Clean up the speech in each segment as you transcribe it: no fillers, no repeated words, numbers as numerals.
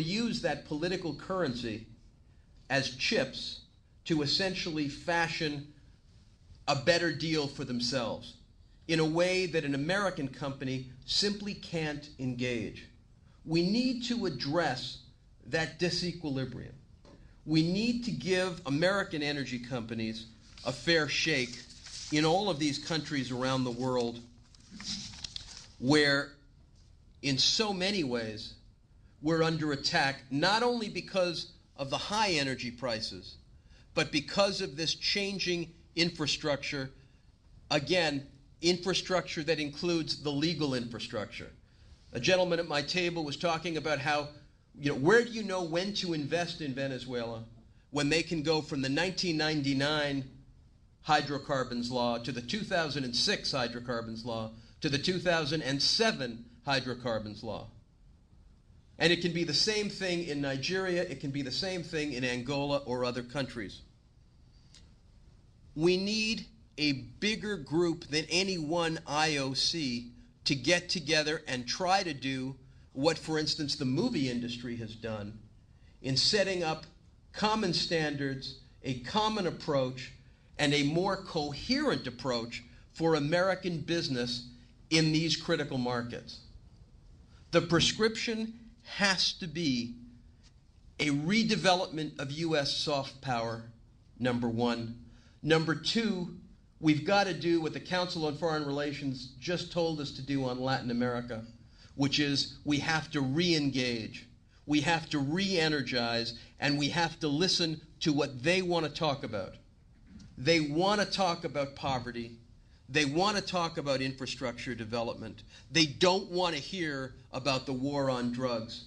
use that political currency as chips to essentially fashion a better deal for themselves in a way that an American company simply can't engage. We need to address that disequilibrium. We need to give American energy companies a fair shake in all of these countries around the world where, in so many ways, we're under attack, not only because of the high energy prices, but because of this changing infrastructure, again, infrastructure that includes the legal infrastructure. A gentleman at my table was talking about how, where do you know when to invest in Venezuela when they can go from the 1999 hydrocarbons law to the 2006 hydrocarbons law to the 2007 hydrocarbons law. And it can be the same thing in Nigeria, it can be the same thing in Angola or other countries. We need a bigger group than any one IOC to get together and try to do what, for instance, the movie industry has done in setting up common standards, a common approach, and a more coherent approach for American business in these critical markets. The prescription has to be a redevelopment of U.S. soft power, number one. Number two, we've got to do what the Council on Foreign Relations just told us to do on Latin America, which is we have to re-engage, we have to re-energize, and we have to listen to what they want to talk about. They want to talk about poverty. They want to talk about infrastructure development. They don't want to hear about the war on drugs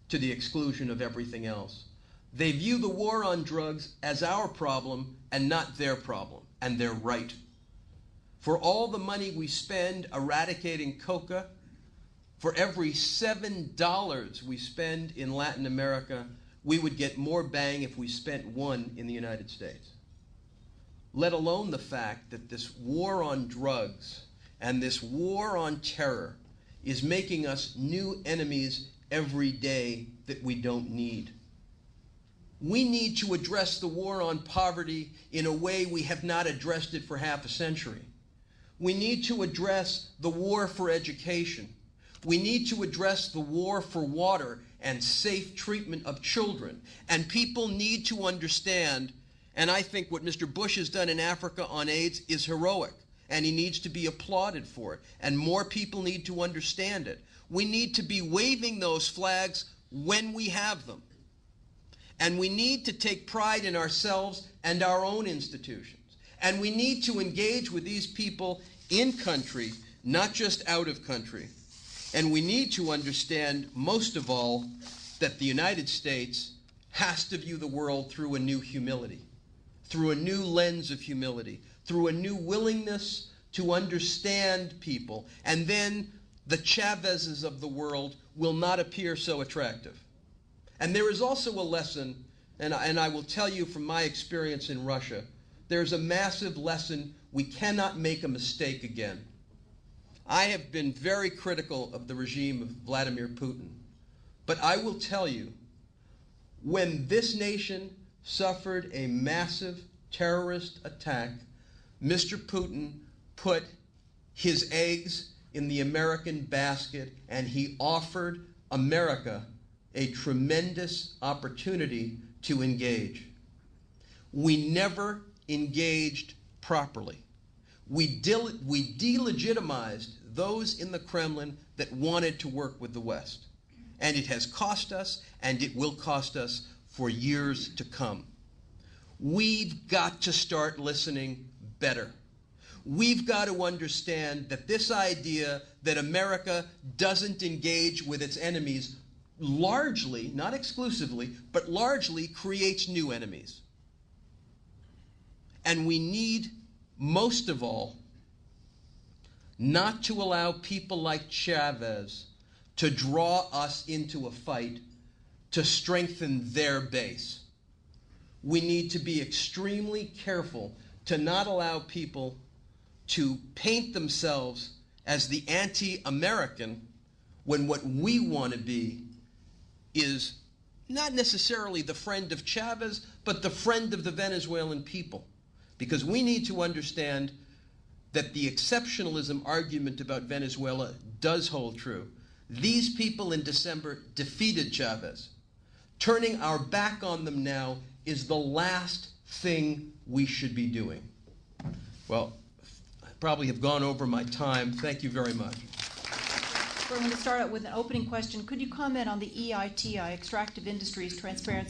to the exclusion of everything else. They view the war on drugs as our problem and not their problem, and they're right. For all the money we spend eradicating coca, for every $7 we spend in Latin America, we would get more bang if we spent one in the United States. Let alone the fact that this war on drugs and this war on terror is making us new enemies every day that we don't need. We need to address the war on poverty in a way we have not addressed it for half a century. We need to address the war for education. We need to address the war for water and safe treatment of children. And people need to understand, and I think what Mr. Bush has done in Africa on AIDS is heroic, and he needs to be applauded for it, and more people need to understand it. We need to be waving those flags when we have them. And we need to take pride in ourselves and our own institutions. And we need to engage with these people in country, not just out of country. And we need to understand, most of all, that the United States has to view the world through a new humility, through a new lens of humility, through a new willingness to understand people. And then the Chavezes of the world will not appear so attractive. And there is also a lesson, and I will tell you from my experience in Russia, there's a massive lesson: we cannot make a mistake again. I have been very critical of the regime of Vladimir Putin, but I will tell you, when this nation suffered a massive terrorist attack, Mr. Putin put his eggs in the American basket, and he offered America a tremendous opportunity to engage. We never engaged properly. We delegitimized those in the Kremlin that wanted to work with the West. And it has cost us, and it will cost us for years to come. We've got to start listening better. We've got to understand that this idea that America doesn't engage with its enemies largely, not exclusively, but largely creates new enemies. And we need, most of all, not to allow people like Chavez to draw us into a fight to strengthen their base. We need to be extremely careful to not allow people to paint themselves as the anti-American when what we want to be is not necessarily the friend of Chavez, but the friend of the Venezuelan people. Because we need to understand that the exceptionalism argument about Venezuela does hold true. These people in December defeated Chavez. Turning our back on them now is the last thing we should be doing. Well, I probably have gone over my time. Thank you very much. We're going to start out with an opening question. Could you comment on the EITI, Extractive Industries Transparency